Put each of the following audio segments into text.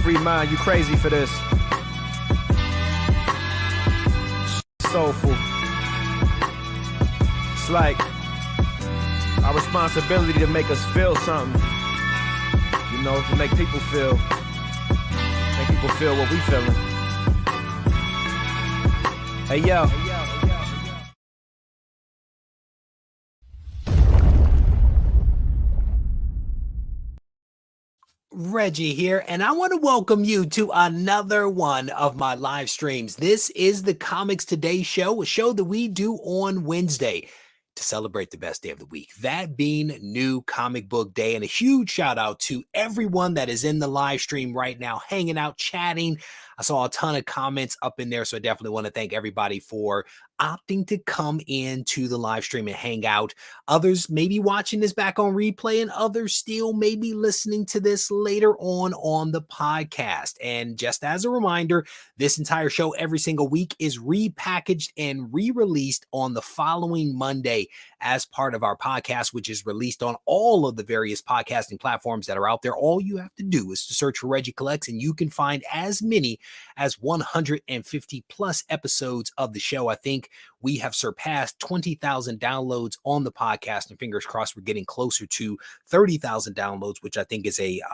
Free mind, you crazy for this. Soulful. It's like our responsibility to make us feel something. You know, to make people feel what we feeling. Hey, yo. Reggie here, and I want to welcome you to another one of my live streams. This is the Comics Today show, a show that we do on Wednesday to celebrate the best day of the week, that being New Comic Book Day. And a huge shout out to everyone that is in the live stream right now, hanging out, chatting. I saw a ton of comments up in there, so I definitely want to thank everybody for opting to come into the live stream and hang out. Others may be watching this back on replay, and others still may be listening to this later on the podcast. And just as a reminder, this entire show every single week is repackaged and re-released on the following Monday as part of our podcast, which is released on all of the various podcasting platforms that are out there. All you have to do is to search for Regie Collects, and you can find as many as 150 plus episodes of the show. I think we have surpassed 20,000 downloads on the podcast, and fingers crossed we're getting closer to 30,000 downloads, which I think is a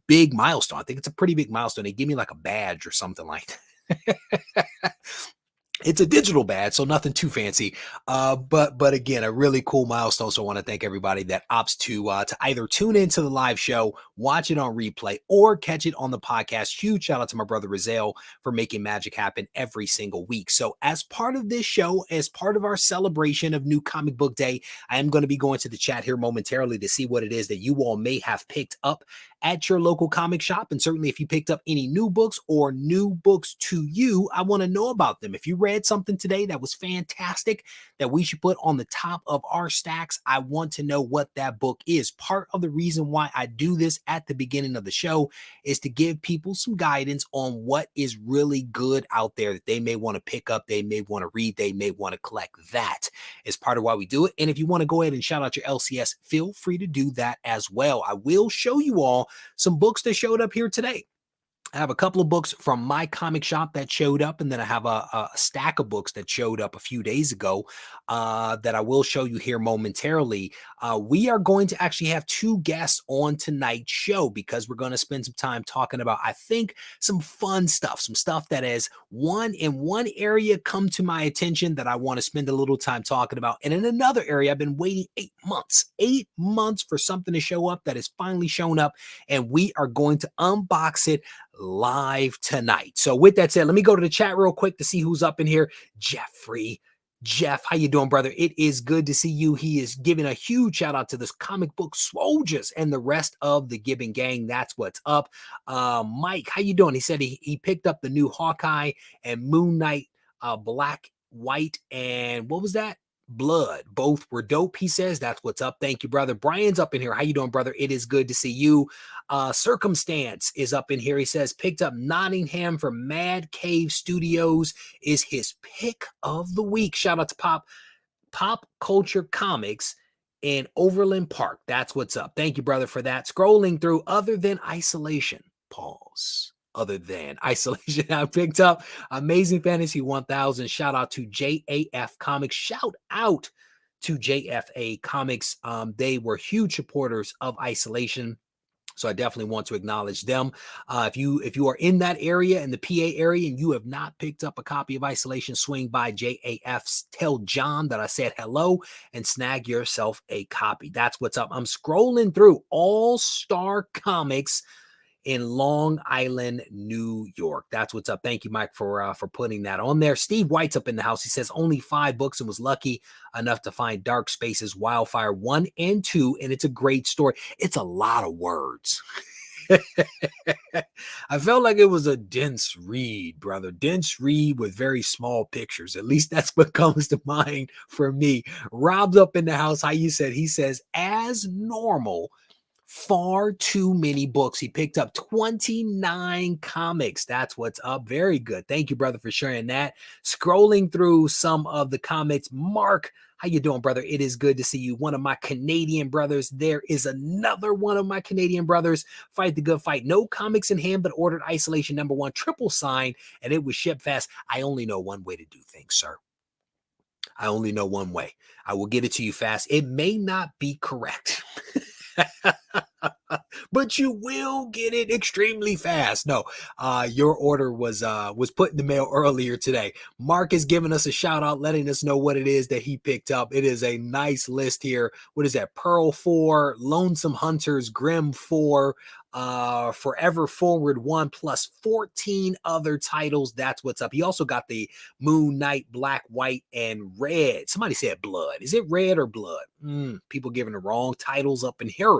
big milestone. I think it's a pretty big milestone. They give me like a badge or something like that. It's a digital badge, so nothing too fancy, but again, a really cool milestone. So I want to thank everybody that opts to either tune into the live show, watch it on replay, or catch it on the podcast. Huge shout out to my brother Rizal for making magic happen every single week. So as part of this show, as part of our celebration of New Comic Book Day, I am going to be going to the chat here momentarily to see what it is that you all may have picked up at your local comic shop. And certainly if you picked up any new books or new books to you, I want to know about them. If you read something today that was fantastic that we should put on the top of our stacks, I want to know what that book is. Part of the reason why I do this at the beginning of the show is to give people some guidance on what is really good out there that they may want to pick up, they may want to read, they may want to collect. That is part of why we do it. And if you want to go ahead and shout out your LCS, feel free to do that as well. I will show you all some books that showed up here today. I have a couple of books from my comic shop that showed up, and then I have a stack of books that showed up a few days ago that I will show you here momentarily. We are going to actually have two guests on tonight's show because we're going to spend some time talking about, I think, some fun stuff, some stuff that has in one area come to my attention that I want to spend a little time talking about. And in another area, I've been waiting 8 months for something to show up that has finally shown up, and we are going to unbox it live tonight. So with that said, let me go to the chat real quick to see who's up in here. Jeff, how you doing, brother? It is good to see you. He is giving a huge shout out to this Comic Book Swoldiers and the rest of the Gibbon gang. That's what's up. Mike, how you doing? He said he picked up the new Hawkeye and Moon Knight, Black, White, and what was that? Blood. Both were dope, he says. That's what's up. Thank you, brother. Brian's up in here. How you doing, brother? It is good to see you. Circumstance is up in here. He says picked up Nottingham from Mad Cave Studios, is his pick of the week. Shout out to Pop Culture Comics in Overland Park. That's what's up. Thank you, brother, for that. Scrolling through other than isolation. Pause. Other than isolation, I picked up Amazing Fantasy 1000. Shout out to JAF Comics. Shout out to JFA Comics. They were huge supporters of isolation, so I definitely want to acknowledge them. If you are in that area, in the PA area, and you have not picked up a copy of Isolation, swing by JAF's. Tell John that I said hello and snag yourself a copy. That's what's up. I'm scrolling through All Star Comics in Long Island, New York. That's what's up. Thank you, Mike, for putting that on there. Steve White's up in the house. He says only 5 books and was lucky enough to find Dark Spaces, Wildfire 1 and 2, and it's a great story. It's a lot of words. I felt like it was a dense read, brother. Dense read with very small pictures. At least that's what comes to mind for me. Rob's up in the house. How you said? He says, as normal, far too many books. He picked up 29 comics. That's what's up. Very good. Thank you, brother, for sharing that. Scrolling through some of the comments, Mark, How you doing, brother? It is good to see you. One of my Canadian brothers. There is another one of my Canadian brothers. Fight the good fight. No comics in hand, but ordered Isolation #1 triple sign, and it was shipped fast. I only know one way to do things, sir. I only know one way. I will get it to you fast. It may not be correct. But you will get it extremely fast. No, your order was put in the mail earlier today. Mark is giving us a shout out, letting us know what it is that he picked up. It is a nice list here. What is that? Pearl 4, Lonesome Hunters, Grim 4, Forever Forward 1, plus 14 other titles. That's what's up. He also got the Moon Knight, Black, White, and Red. Somebody said blood. Is it red or blood? People giving the wrong titles up in here.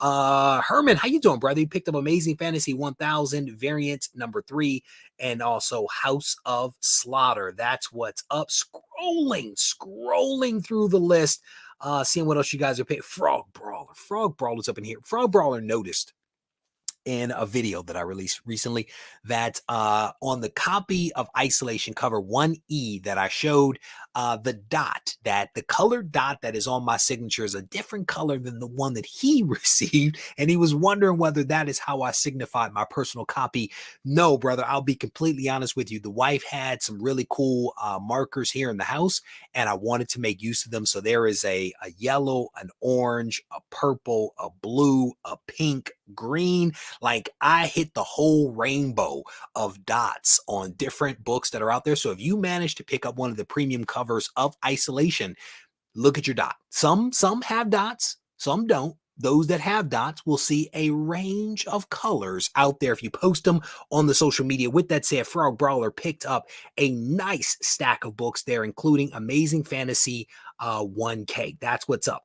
Herman, how you doing, brother? You picked up Amazing Fantasy 1000 variant #3 and also House of Slaughter. That's what's up. Scrolling through the list, seeing what else you guys are paying. Frog Brawler's up in here. Frog Brawler noticed in a video that I released recently that on the copy of Isolation cover 1E that I showed, the colored dot that is on my signature is a different color than the one that he received. And he was wondering whether that is how I signified my personal copy. No, brother, I'll be completely honest with you. The wife had some really cool markers here in the house, and I wanted to make use of them. So there is a yellow, an orange, a purple, a blue, a pink, green. Like, I hit the whole rainbow of dots on different books that are out there. So if you manage to pick up one of the premium covers of Isolation, look at your dot. Some have dots, some don't. Those that have dots will see a range of colors out there if you post them on the social media. With that said, Frog Brawler picked up a nice stack of books there, including Amazing Fantasy 1K. That's what's up.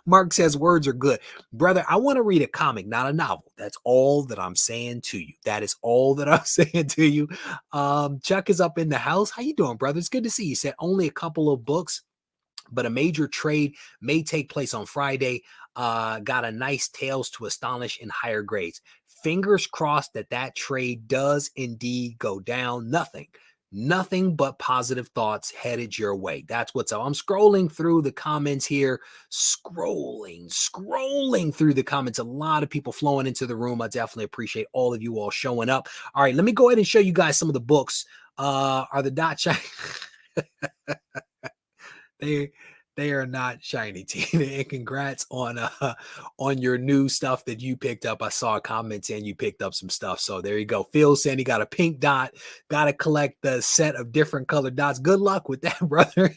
Mark says words are good. Brother, I want to read a comic, not a novel. That's all that I'm saying to you. That is all that I'm saying to you. Chuck is up in the house. How you doing, brother? It's good to see you. Said only a couple of books, but a major trade may take place on Friday. Got a nice Tales to Astonish in higher grades. Fingers crossed that trade does indeed go down. Nothing but positive thoughts headed your way. That's what's up. I'm scrolling through the comments here, scrolling through the comments. A lot of people flowing into the room. I definitely appreciate all of you all showing up. All right, let me go ahead and show you guys some of the books. Are the dots shiny? They are not shiny, Tina. And congrats on your new stuff that you picked up. I saw comments and you picked up some stuff. So there you go. Phil saying he got a pink dot. Got to collect the set of different colored dots. Good luck with that, brother.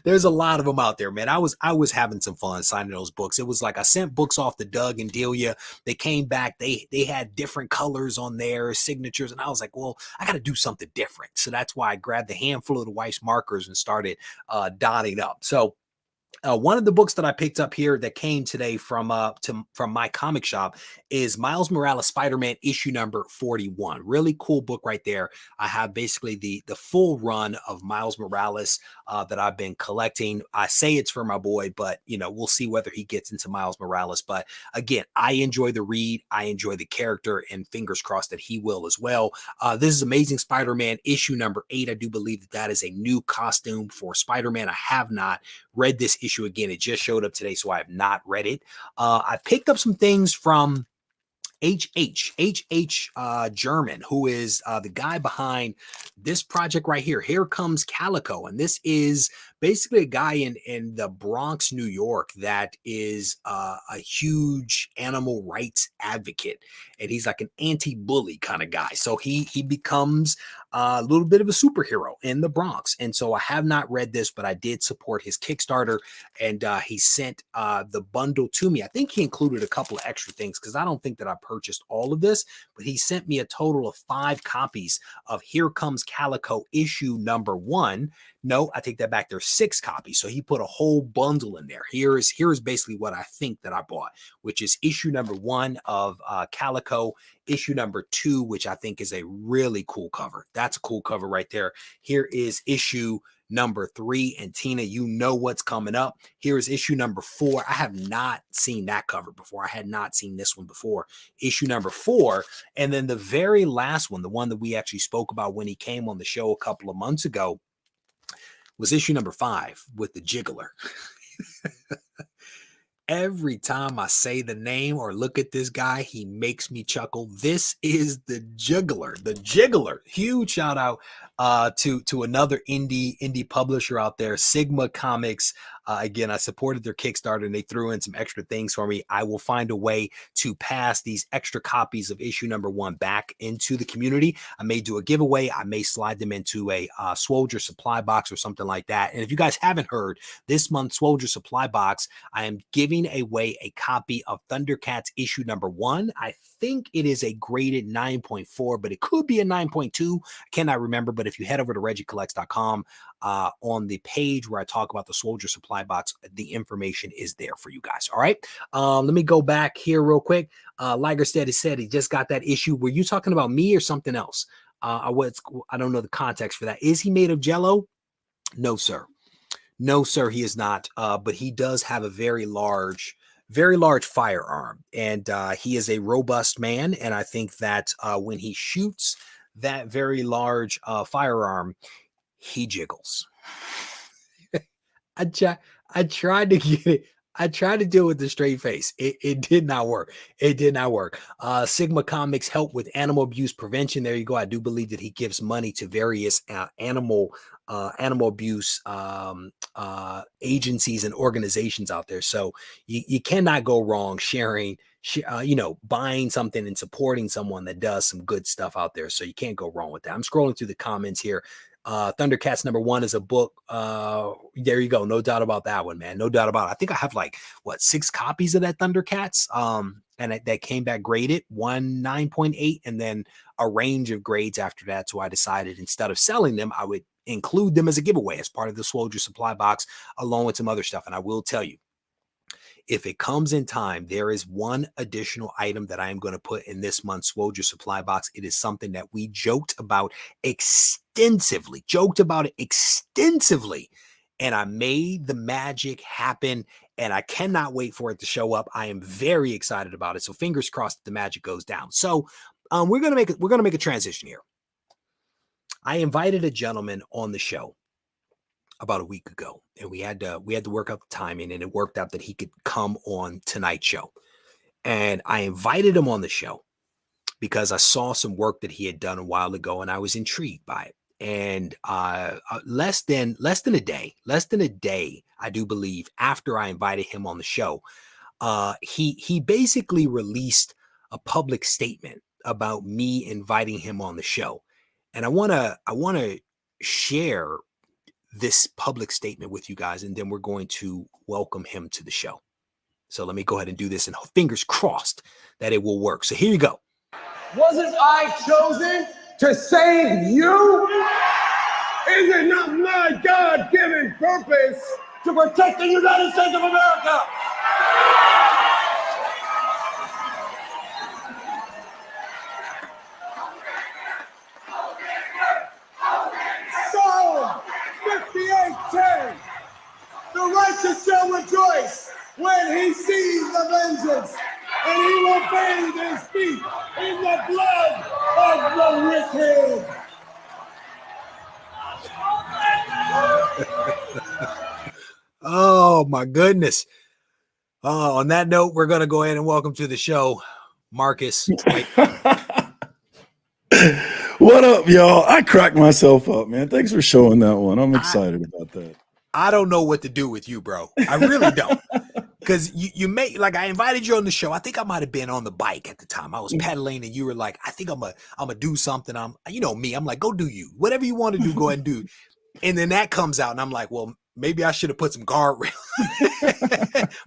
There's a lot of them out there, man. I was having some fun signing those books. It was like I sent books off to Doug and Delia. They came back. They had different colors on their signatures, and I was like, well, I got to do something different. So that's why I grabbed a handful of the wife's markers and started dotting up. So one of the books that I picked up here that came today from my comic shop is Miles Morales Spider-Man issue number 41. Really cool book right there. I have basically the full run of Miles Morales that I've been collecting. I say it's for my boy, but we'll see whether he gets into Miles Morales. But again, I enjoy the read. I enjoy the character, and fingers crossed that he will as well. This is Amazing Spider-Man issue number 8. I do believe that is a new costume for Spider-Man. I have not read this issue again. It just showed up today, so I have not read it. I picked up some things from HH German, who is the guy behind this project right here. Here Comes Calico. And this is basically a guy in the Bronx, New York, that is a huge animal rights advocate. And he's like an anti-bully kind of guy. So he becomes a little bit of a superhero in the Bronx. And so I have not read this, but I did support his Kickstarter, and he sent the bundle to me. I think he included a couple of extra things because I don't think that I purchased all of this, but he sent me a total of 5 copies of Here Comes Calico issue number 1. No, I take that back. There's 6 copies. So he put a whole bundle in there. Here is basically what I think that I bought, which is issue number 1 of Calico, issue number 2, which I think is a really cool cover. That's a cool cover right there. Here is issue number 3, and Tina, you know what's coming up. Here is issue number 4. I have not seen that cover before. I had not seen this one before. Issue number 4, and then the very last one, the one that we actually spoke about when he came on the show a couple of months ago, was issue number 5 with the Jiggler. Every time I say the name or look at this guy, he makes me chuckle. This is the Jiggler. The Jiggler. Huge shout out to another indie publisher out there, Sigma Comics. Again, I supported their Kickstarter and they threw in some extra things for me. I will find a way to pass these extra copies of issue number 1 back into the community. I may do a giveaway. I may slide them into a Swoldier supply box or something like that. And if you guys haven't heard, this month's Swoldier supply box, I am giving away a copy of Thundercats issue number 1. I think it is a graded 9.4, but it could be a 9.2. I cannot remember. But if you head over to regiecollects.com, on the page where I talk about the Swoldier supply box, the information is there for you guys. All right. Let me go back here real quick. Ligerstead has said he just got that issue. Were you talking about me or something else? I don't know the context for that. Is he made of Jello? No, sir. No, sir, he is not. But he does have a very large firearm, and he is a robust man. And I think that when he shoots that very large firearm, he jiggles. I tried to get it. I tried to do it with a straight face. It did not work. It did not work. Sigma Comics help with animal abuse prevention. There you go. I do believe that he gives money to various animal abuse agencies and organizations out there. So you cannot go wrong sharing, buying something and supporting someone that does some good stuff out there. So you can't go wrong with that. I'm scrolling through the comments here. Thundercats number 1 is a book. There you go. No doubt about that one, man. No doubt about it. I think I have 6 copies of that Thundercats. And that came back graded, one 9.8, and then a range of grades after that. So I decided instead of selling them, I would include them as a giveaway as part of the Swoldier supply box, along with some other stuff. And I will tell you, if it comes in time, there is one additional item that I am going to put in this month's Swoldier supply box. It is something that we joked about extensively, and I made the magic happen, and I cannot wait for it to show up. I am very excited about it. So fingers crossed that the magic goes down. So we're going to make a transition here. I invited a gentleman on the show about a week ago, and we had to work out the timing, and it worked out that he could come on tonight's show. And I invited him on the show because I saw some work that he had done a while ago, and I was intrigued by it. And less than a day, I do believe, after I invited him on the show, he basically released a public statement about me inviting him on the show. And I want to share this public statement with you guys, and then we're going to welcome him to the show. So let me go ahead and do this, and fingers crossed that it will work. So here you go. Wasn't I chosen to save you? Is it not my God-given purpose to protect the United States of America? Psalm 58:10. The righteous shall rejoice when he sees the vengeance, and he will bathe his feet in the blood of the wicked. Oh my goodness. On that note, we're going to go ahead and welcome to the show, Marcus. What up, y'all? I cracked myself up, man. Thanks for showing that one. I'm excited about that. I don't know what to do with you, bro. I really don't. Because you may, I invited you on the show. I think I might have been on the bike at the time. I was pedaling, and you were like, I think I'm gonna do something. You know me. I'm like, go do you. Whatever you want to do, go ahead and do. And then that comes out, and I'm like, well, maybe I should have put some guardrails.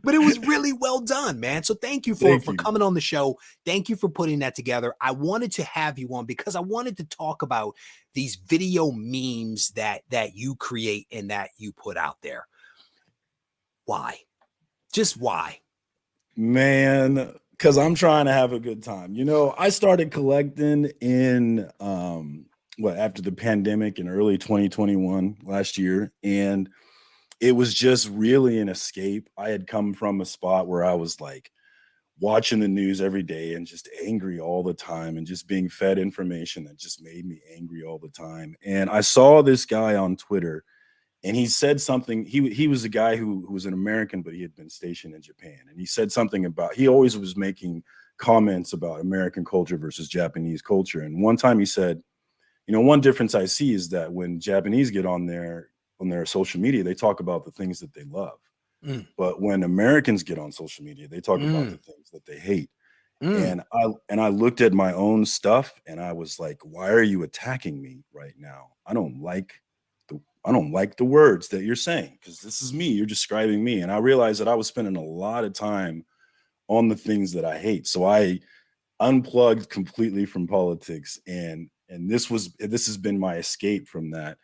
But it was really well done, man. So thank you for coming on the show. Thank you for putting that together. I wanted to have you on because I wanted to talk about these video memes that you create and that you put out there. Why? Just why? Man, because I'm trying to have a good time. You know, I started collecting in after the pandemic in early 2021 last year, and it was just really an escape. I had come from a spot where I was like watching the news every day and just angry all the time and just being fed information that just made me angry all the time. And I saw this guy on Twitter, and he said something. He was a guy who was an American, but he had been stationed in Japan, and he said something about, he always was making comments about American culture versus Japanese culture. And one time he said, you know, one difference I see is that when Japanese get on their social media, they talk about the things that they love. But when Americans get on social media, they talk about the things that they hate. And I looked at my own stuff and I was like, why are you attacking me right now? I don't like the words that you're saying, because this is me. You're describing me. And I realized that I was spending a lot of time on the things that I hate. So I unplugged completely from politics, and this has been my escape from that.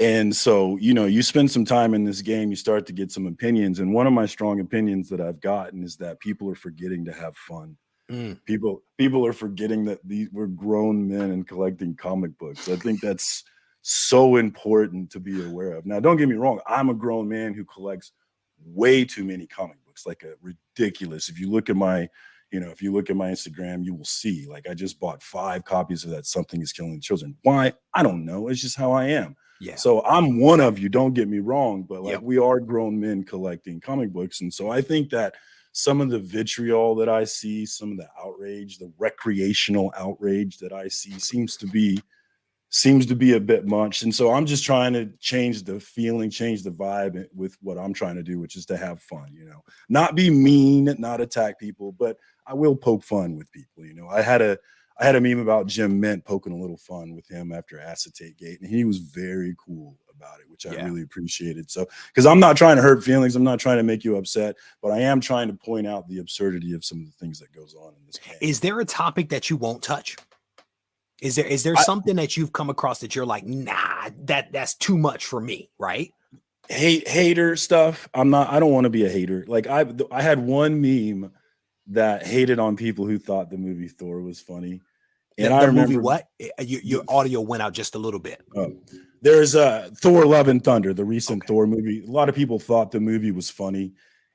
And so, you know, you spend some time in this game, you start to get some opinions. And one of my strong opinions that I've gotten is that people are forgetting to have fun. People are forgetting that we're grown men and collecting comic books. I think that's so important to be aware of. Now, don't get me wrong. I'm a grown man who collects way too many comic books, like a ridiculous. If you look at my Instagram, you will see, like, I just bought 5 copies of that Something is Killing Children. Why? I don't know. It's just how I am. Yeah. So I'm one of you, don't get me wrong, but like, we are grown men collecting comic books. And so I think that some of the vitriol that I see, some of the outrage, the recreational outrage that I see seems to be a bit much. And so I'm just trying to change the feeling, change the vibe with what I'm trying to do, which is to have fun, you know, not be mean, not attack people, but I will poke fun with people. You know, I had a meme about Jim Mint poking a little fun with him after Acetate Gate, and he was very cool about it, which I really appreciated. So, because I'm not trying to hurt feelings, I'm not trying to make you upset, but I am trying to point out the absurdity of some of the things that goes on in this game. Is there a topic that you won't touch? Is there something that you've come across that you're like, nah, that's too much for me, right? Hater stuff. I don't want to be a hater. Like, I had one meme that hated on people who thought the movie Thor was funny. And I remember, movie what? Your audio went out just a little bit. There's Thor: Love and Thunder, the recent Thor movie. A lot of people thought the movie was funny,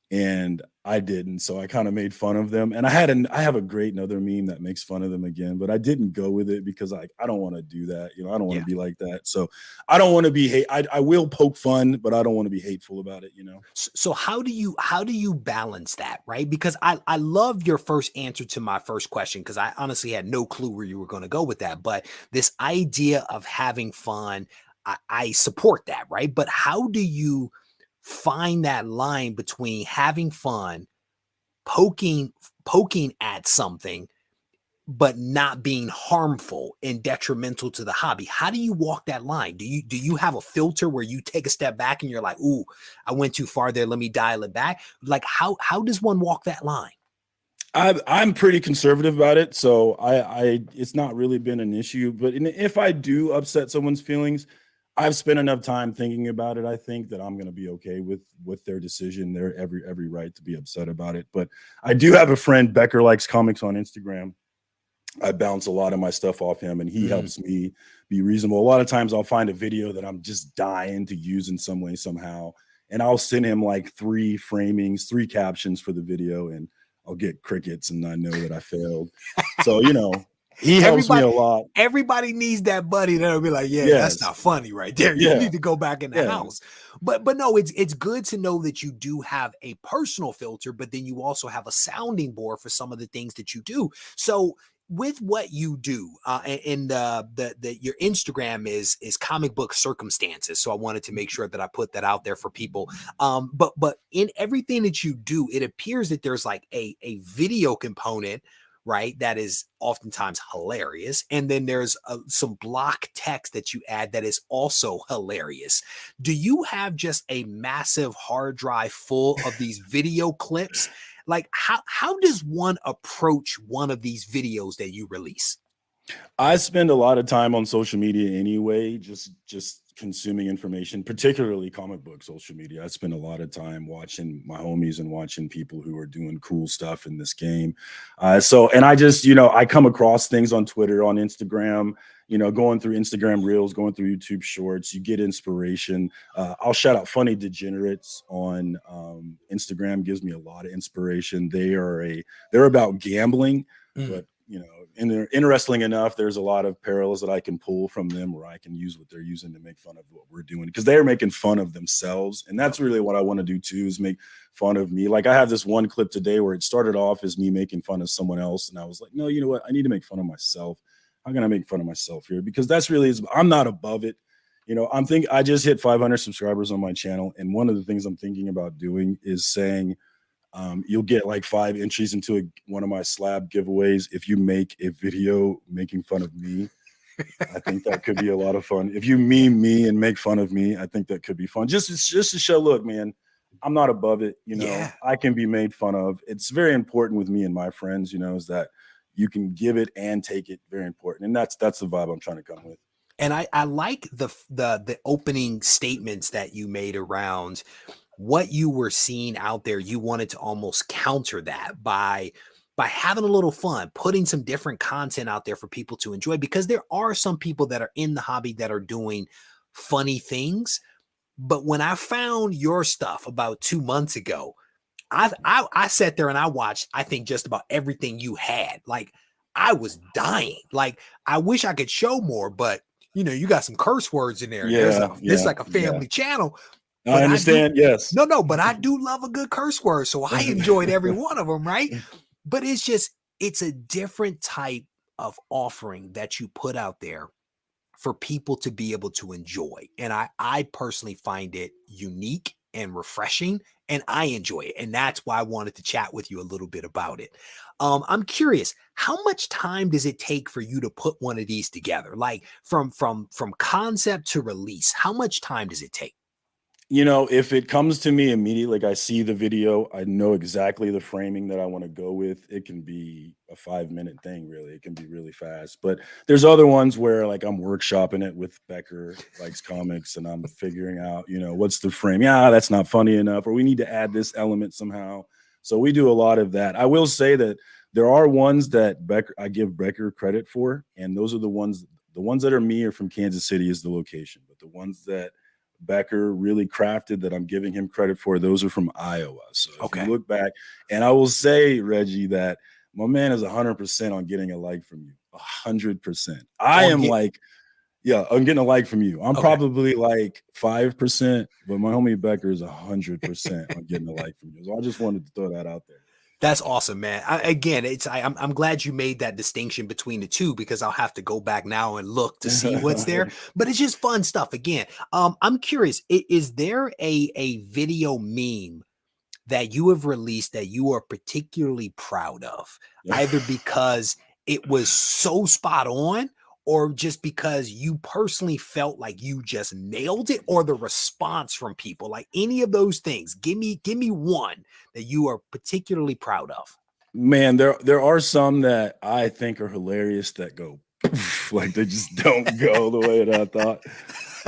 and I didn't. So I kind of made fun of them. And I have a great another meme that makes fun of them again, but I didn't go with it because I don't want to do that. You know, I don't want to be like that. So I don't want to be I will poke fun, but I don't want to be hateful about it, you know. So how do you balance that, right? Because I love your first answer to my first question, because I honestly had no clue where you were going to go with that. But this idea of having fun, I support that, right? But how do you find that line between having fun, poking at something, but not being harmful and detrimental to the hobby? How do you walk that line? Do you have a filter where you take a step back and you're like, ooh, I went too far there, let me dial it back? Like, how does one walk that line? I'm pretty conservative about it, so I it's not really been an issue. But if I do upset someone's feelings, I've spent enough time thinking about it. I think that I'm going to be okay with their decision. They're every right to be upset about it. But I do have a friend, Becker Likes Comics on Instagram. I bounce a lot of my stuff off him, and he helps me be reasonable. A lot of times I'll find a video that I'm just dying to use in some way, somehow, and I'll send him like 3 framings, 3 captions for the video, and I'll get crickets, and I know that I failed. So, you know, he helps me a lot. Everybody needs that buddy that'll be like, yeah, that's not funny right there. You need to go back in the house. But no, it's good to know that you do have a personal filter, but then you also have a sounding board for some of the things that you do. So with what you do, and your Instagram is Comic Book Circumstances. So I wanted to make sure that I put that out there for people. But in everything that you do, it appears that there's like a video component, right? That is oftentimes hilarious. And then there's some block text that you add that is also hilarious. Do you have just a massive hard drive full of these video clips? Like, how does one approach one of these videos that you release? I spend a lot of time on social media anyway, just consuming information, particularly comic book social media. I spend a lot of time watching my homies and watching people who are doing cool stuff in this game. And I just, you know, I come across things on Twitter, on Instagram, you know, going through Instagram Reels, going through YouTube Shorts, you get inspiration. I'll shout out Funny Degenerates on Instagram, gives me a lot of inspiration. They're about gambling, but, you know, and they're interesting enough, there's a lot of parallels that I can pull from them where I can use what they're using to make fun of what we're doing, because they're making fun of themselves. And that's really what I want to do too, is make fun of me. Like I have this one clip today where it started off as me making fun of someone else. And I was like, no, you know what? I need to make fun of myself. How can I make fun of myself here? Because that's really, I'm not above it. You know, I just hit 500 subscribers on my channel. And one of the things I'm thinking about doing is saying, you'll get like 5 entries into one of my slab giveaways if you make a video making fun of me. I think that could be a lot of fun. If you meme me and make fun of me, I think that could be fun. Just to show, look, man, I'm not above it. You know, Yeah. I can be made fun of. It's very important with me and my friends, you know, is that you can give it and take it. Very important. And that's the vibe I'm trying to come with. And I like the opening statements that you made around what you were seeing out there. You wanted to almost counter that by having a little fun, putting some different content out there for people to enjoy, because there are some people that are in the hobby that are doing funny things. But when I found your stuff about 2 months ago, I sat there and I watched, I think, just about everything you had. Like, I was dying. Like, I wish I could show more, but you know, you got some curse words in there. Yeah, This is like a family channel. I understand. Yes. No, but I do love a good curse word. So I enjoyed every one of them, right? But it's a different type of offering that you put out there for people to be able to enjoy. And I personally find it unique and refreshing, and I enjoy it. And that's why I wanted to chat with you a little bit about it. I'm curious, how much time does it take for you to put one of these together? Like from concept to release, how much time does it take? You know, if it comes to me immediately, like I see the video, I know exactly the framing that I want to go with. It can be a 5-minute thing, really. It can be really fast. But there's other ones where like I'm workshopping it with Becker, likes comics, and I'm figuring out, you know, what's the frame? Yeah, that's not funny enough, or we need to add this element somehow. So we do a lot of that. I will say that there are ones that I give Becker credit for, and those are the ones that are me are from Kansas City is the location, but the ones that Becker really crafted that I'm giving him credit for, those are from Iowa. So if you look back, and I will say, Reggie, that my man is 100% on getting a like from you. 100%. I'm getting a like from you. I'm probably like 5%, but my homie Becker is 100% on getting a like from you. So I just wanted to throw that out there. That's awesome, man. I'm glad you made that distinction between the two, because I'll have to go back now and look to see what's there. But it's just fun stuff. Again, I'm curious, is there a video meme that you have released that you are particularly proud of, either because it was so spot on, or just because you personally felt like you just nailed it, or the response from people? Like any of those things, give me one that you are particularly proud of. Man, there are some that I think are hilarious that go poof, like they just don't go the way that I thought.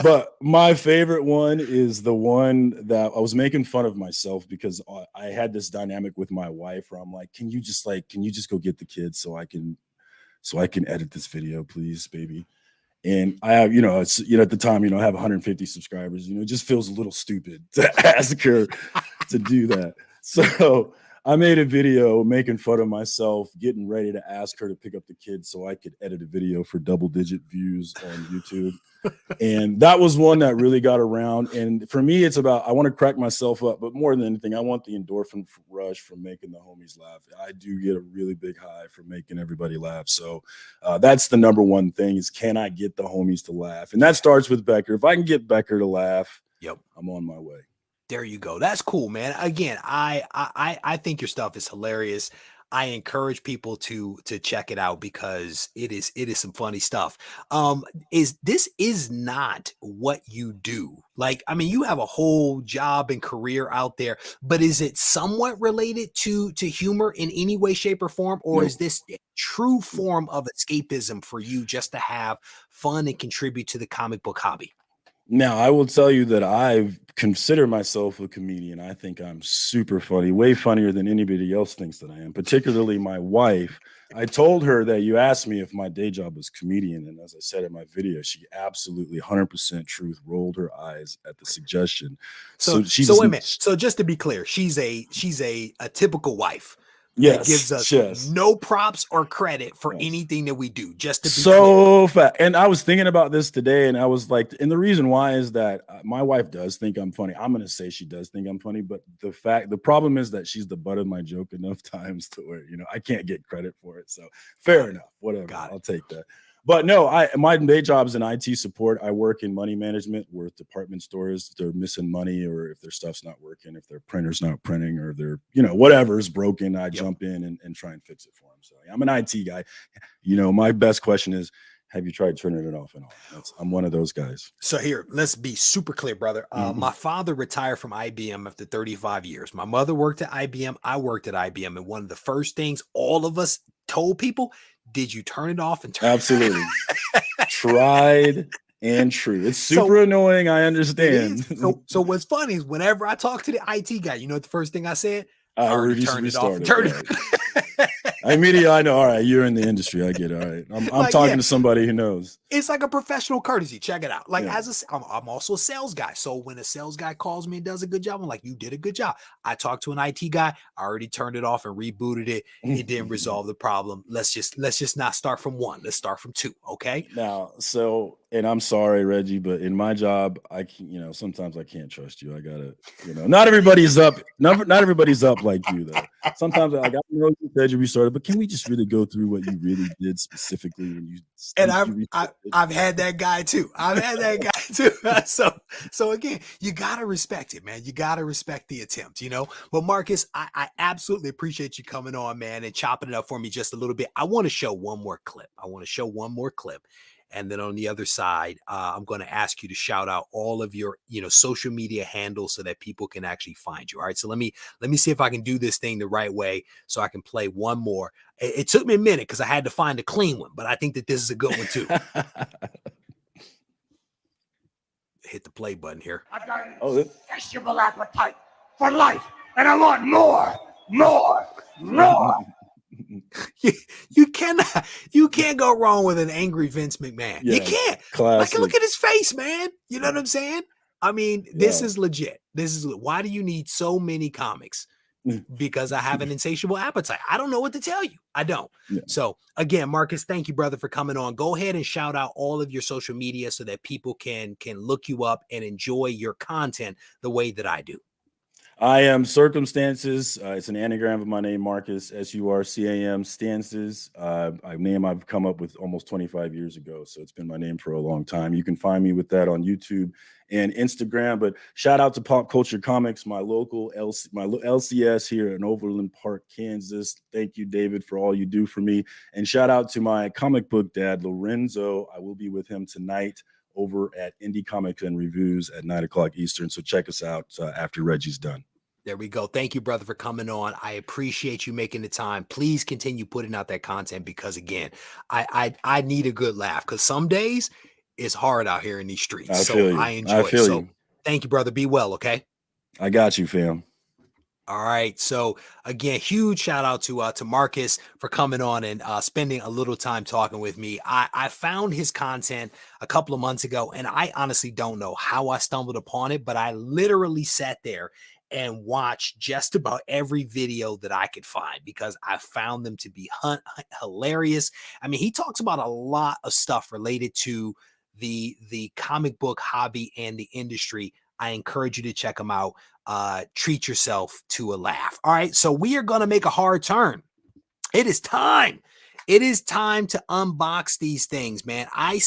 But my favorite one is the one that I was making fun of myself, because I had this dynamic with my wife where I'm like, can you just go get the kids so I can edit this video, please, baby? And I have, at the time, I have 150 subscribers, it just feels a little stupid to ask her to do that. So I made a video making fun of myself, getting ready to ask her to pick up the kids so I could edit a video for double-digit views on YouTube. And that was one that really got around. And for me, it's about, I want to crack myself up, but more than anything, I want the endorphin rush from making the homies laugh. I do get a really big high from making everybody laugh. So that's the number one thing, is can I get the homies to laugh? And that starts with Becker. If I can get Becker to laugh, I'm on my way. There you go. That's cool, man. Again, I think your stuff is hilarious. I encourage people to check it out, because it is some funny stuff. This is not what you do. Like, I mean, you have a whole job and career out there, but is it somewhat related to humor in any way, shape, or form? Or is this a true form of escapism for you, just to have fun and contribute to the comic book hobby? Now, I will tell you that I consider myself a comedian. I think I'm super funny, way funnier than anybody else thinks that I am, particularly my wife. I told her that you asked me if my day job was comedian. And as I said in my video, she absolutely 100% truth rolled her eyes at the suggestion. So wait a minute. So just to be clear, she's a typical wife. that gives us yes. no props or credit for anything that we do, just to be so fat. And I was thinking about this today, and I was like, and the reason why is that my wife does think I'm funny. I'm gonna say she does think I'm funny, but the problem is that she's the butt of my joke enough times to where, you know, I can't get credit for it. So fair enough, whatever. I'll take that. But no, my day job's in IT support. I work in money management where department stores, if they're missing money or if their stuff's not working, if their printer's not printing or their, you know, whatever's broken, I jump in and try and fix it for them. So I'm an IT guy. You know, my best question is, have you tried turning it off and on? I'm one of those guys. So here, let's be super clear, brother. My father retired from IBM after 35 years. My mother worked at IBM. I worked at IBM. And one of the first things all of us told people, did you turn it off and turn Absolutely. Tried and true. It's super annoying. I understand. So what's funny is whenever I talk to the IT guy, you know what the first thing I said? I already turned it off and turned it. Immediately, I know. All right, you're in the industry. I get it. All right, I'm like, talking to somebody who knows. It's like a professional courtesy. Check it out. Like I'm also a sales guy. So when a sales guy calls me and does a good job, I'm like, you did a good job. I talked to an IT guy. I already turned it off and rebooted it. It didn't resolve the problem. Let's just not start from one. Let's start from two. Okay. Now, and I'm sorry, Reggie, but in my job, I can, you know, sometimes I can't trust you. I gotta, you know, not everybody's up. Not everybody's up like you though. Sometimes I got to know you said you restarted, but can we just really go through what you really did specifically when you? And I've had that guy too. So again, you gotta respect it, man. You gotta respect the attempt, you know. But Marcus, I absolutely appreciate you coming on, man, and chopping it up for me just a little bit. I want to show one more clip. And then on the other side, I'm going to ask you to shout out all of your, you know, social media handles so that people can actually find you. All right. So let me see if I can do this thing the right way so I can play one more. It took me a minute because I had to find a clean one, but I think that this is a good one too. Hit the play button here. I've got an insatiable appetite for life, and I want more. You can't go wrong with an angry Vince McMahon. You can't. Classic. Like, look at his face, man. You know what I'm saying? I mean, this is legit. Why do you need so many comics? Because I have an insatiable appetite. I don't know what to tell you. I don't. Yeah. So again, Marcus, thank you, brother, for coming on. Go ahead and shout out all of your social media so that people can look you up and enjoy your content the way that I do. I am Circumstances. It's an anagram of my name, Marcus, SURCAM, Stances. A name I've come up with almost 25 years ago. So it's been my name for a long time. You can find me with that on YouTube and Instagram. But shout out to Pop Culture Comics, my local LCS here in Overland Park, Kansas. Thank you, David, for all you do for me. And shout out to my comic book dad, Lorenzo. I will be with him tonight over at Indie Comics and Reviews at 9:00 Eastern. So check us out after Reggie's done. There we go. Thank you, brother, for coming on. I appreciate you making the time. Please continue putting out that content because, again, I need a good laugh because some days it's hard out here in these streets. I enjoy it. So thank you, brother. Be well, okay? I got you, fam. All right. So again, huge shout out to Marcus for coming on and spending a little time talking with me. I found his content a couple of months ago, and I honestly don't know how I stumbled upon it, but I literally sat there and watched just about every video that I could find because I found them to be hilarious. I mean, he talks about a lot of stuff related to the comic book hobby and the industry. I encourage you to check them out. Treat yourself to a laugh. All right. So we are going to make a hard turn. It is time. It is time to unbox these things, man. I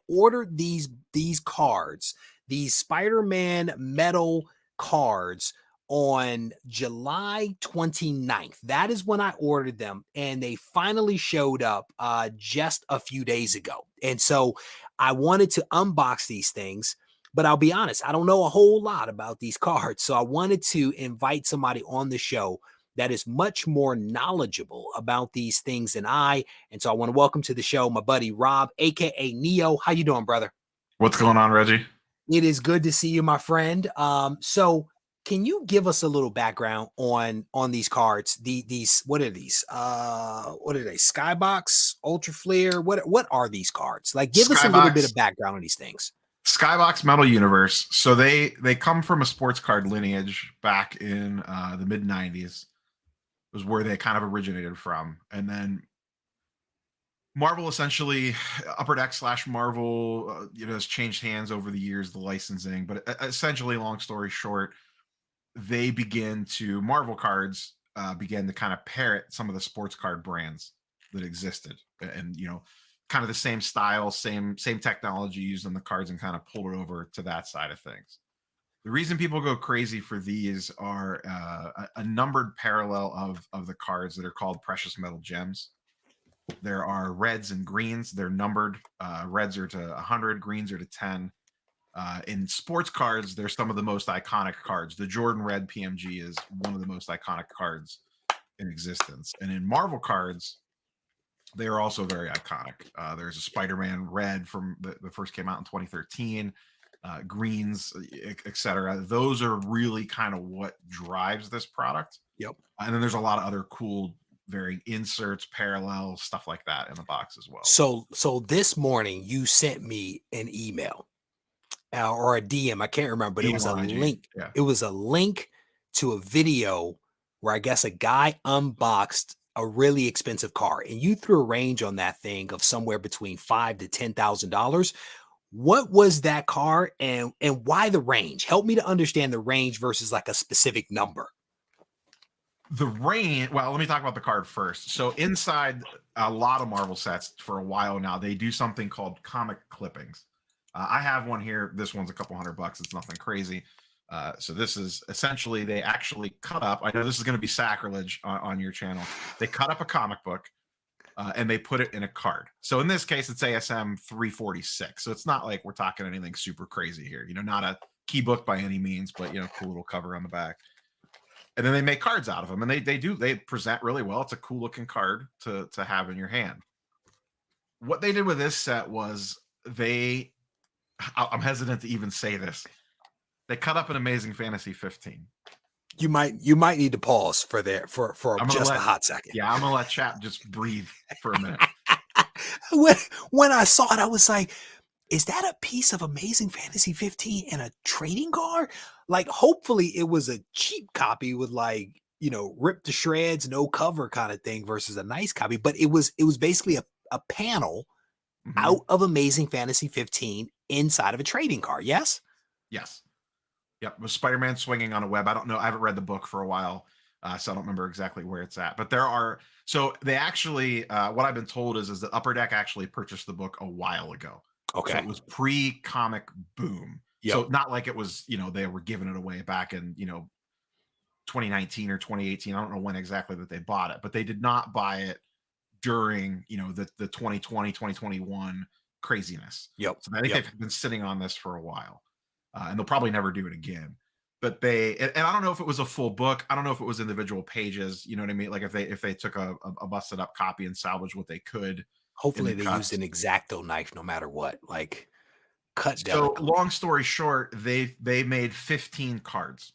ordered these cards, these Spider-Man metal cards on July 29th. That is when I ordered them, and they finally showed up just a few days ago. And so I wanted to unbox these things. But I'll be honest, I don't know a whole lot about these cards. So I wanted to invite somebody on the show that is much more knowledgeable about these things than I. And so I want to welcome to the show my buddy Rob, aka Neo. How you doing, brother? What's going on, Reggie? It is good to see you, my friend. So can you give us a little background on these cards? These what are these? What are they? Skybox, Ultra Flare? What are these cards? Like, give us a little bit of background on these things. Skybox Metal Universe. So they come from a sports card lineage back in the mid 90s. was where they kind of originated from. And then Marvel essentially, Upper Deck / Marvel, has changed hands over the years, the licensing. But essentially, long story short, Marvel Cards began to kind of parrot some of the sports card brands that existed, and kind of the same style, same technology used on the cards, and kind of pulled it over to that side of things. The reason people go crazy for these are a numbered parallel of the cards that are called precious metal gems. There are reds and greens. They're numbered. Reds are to 100, greens are to 10. In sports cards, they're some of the most iconic cards. The Jordan Red PMG is one of the most iconic cards in existence. And in Marvel cards, they are also very iconic. There's a Spider-Man Red from the first came out in 2013. Greens, etc. Those are really kind of what drives this product. Yep. And then there's a lot of other cool varying inserts, parallels, stuff like that in the box as well. So this morning you sent me an email or a DM. I can't remember, but it was a link. Yeah. It was a link to a video where I guess a guy unboxed a really expensive car, and you threw a range on that thing of somewhere between $5,000 to $10,000. What was that car, and why the range? Help me to understand the range versus like a specific number. The range, well, let me talk about the card first. So inside a lot of Marvel sets for a while now, they do something called comic clippings. I have one here. This one's a couple $100. It's nothing crazy. So this is essentially, they actually cut up, I know this is going to be sacrilege on your channel. They cut up a comic book and they put it in a card. So in this case, it's ASM 346. So it's not like we're talking anything super crazy here. Not a key book by any means, but cool little cover on the back. And then they make cards out of them, and they present really well. It's a cool looking card to have in your hand. What they did with this set was I'm hesitant to even say this. They cut up an Amazing Fantasy 15. You might need to pause for just a hot second. Yeah, I'm gonna let chat just breathe for a minute. When I saw it, I was like, is that a piece of Amazing Fantasy 15 in a trading card? Like, hopefully it was a cheap copy with ripped to shreds, no cover kind of thing versus a nice copy. But it was basically a panel out of Amazing Fantasy 15 inside of a trading card. Yes? Yes. Yep. With Spider-Man swinging on a web. I don't know. I haven't read the book for a while, so I don't remember exactly where it's at. But they actually, what I've been told is that Upper Deck actually purchased the book a while ago. Okay. So it was pre-comic boom. Yep. So not like it was, they were giving it away back in, 2019 or 2018. I don't know when exactly that they bought it, but they did not buy it during, the 2020, 2021 craziness. Yep. So I think they've been sitting on this for a while, and they'll probably never do it again. But and I don't know if it was a full book. I don't know if it was individual pages. You know what I mean? Like if they took a busted up copy and salvaged what they could. Hopefully they used an X-Acto knife no matter what, like cut down. So long story short, they made 15 cards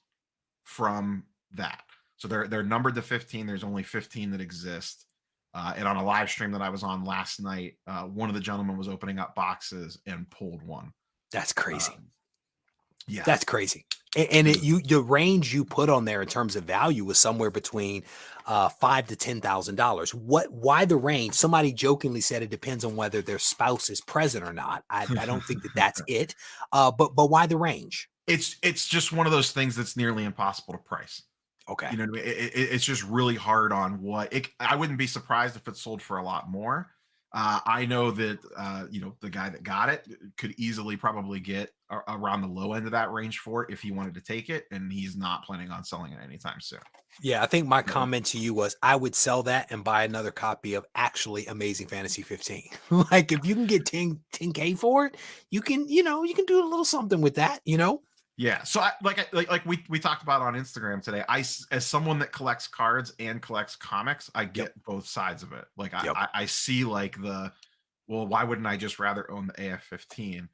from that. So they're numbered to 15. There's only 15 that exist. And on a live stream that I was on last night, one of the gentlemen was opening up boxes and pulled one. That's crazy. Yeah, that's crazy. And the range you put on there in terms of value was somewhere between $5,000 to $10,000. Why the range? Somebody jokingly said it depends on whether their spouse is present or not. I don't think that's it. But why the range? It's just one of those things that's nearly impossible to price. Okay. You know what I mean? It's just really hard on I wouldn't be surprised if it sold for a lot more. I know that, the guy that got it could easily probably get around the low end of that range for it if he wanted to take it, and he's not planning on selling it anytime soon. Yeah, I think my comment to you was I would sell that and buy another copy of actually Amazing Fantasy 15. Like if you can get 10K for it, you can do a little something with that, Yeah. So like we talked about on Instagram today, as someone that collects cards and collects comics, I get both sides of it. Like I see why wouldn't I just rather own the AF-15?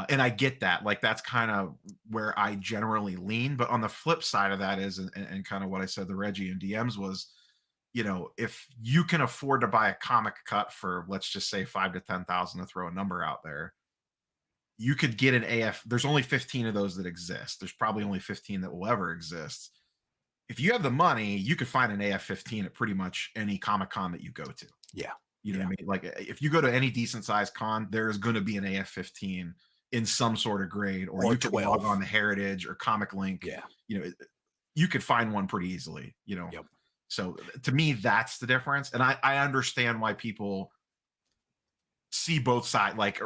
And I get that. Like that's kind of where I generally lean. But on the flip side of that is, and kind of what I said to Regie and DMs was, if you can afford to buy a comic cut for, let's just say $5,000 to $10,000 to throw a number out there, you could get an AF. There's only 15 of those that exist. There's probably only 15 that will ever exist. if you have the money, you could find an AF-15 at pretty much any Comic-Con that you go to. Yeah. You know what I mean? Like if you go to any decent sized con, there is going to be an AF-15 in some sort of grade, or you can log on the Heritage or Comic Link. Yeah. You know, you could find one pretty easily, you know. Yep. So to me, that's the difference. And I understand why people see both sides, like,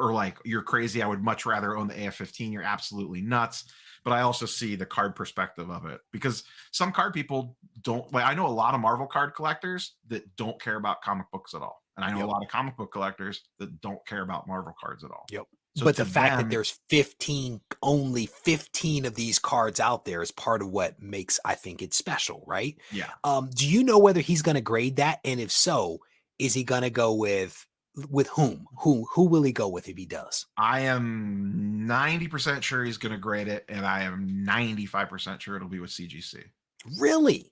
you're crazy. I would much rather own the AF-15. You're absolutely nuts. But I also see the card perspective of it, because some card people don't like. I know a lot of Marvel card collectors that don't care about comic books at all. And I know a lot of comic book collectors that don't care about Marvel cards at all. Yep. So but the fact that there's only 15 of these cards out there is part of what makes, I think, it special, right? Yeah. Do you know whether he's going to grade that? And if so, is he going to go with whom? Who will he go with if he does? I am 90% sure he's going to grade it, and I am 95% sure it'll be with CGC. Really?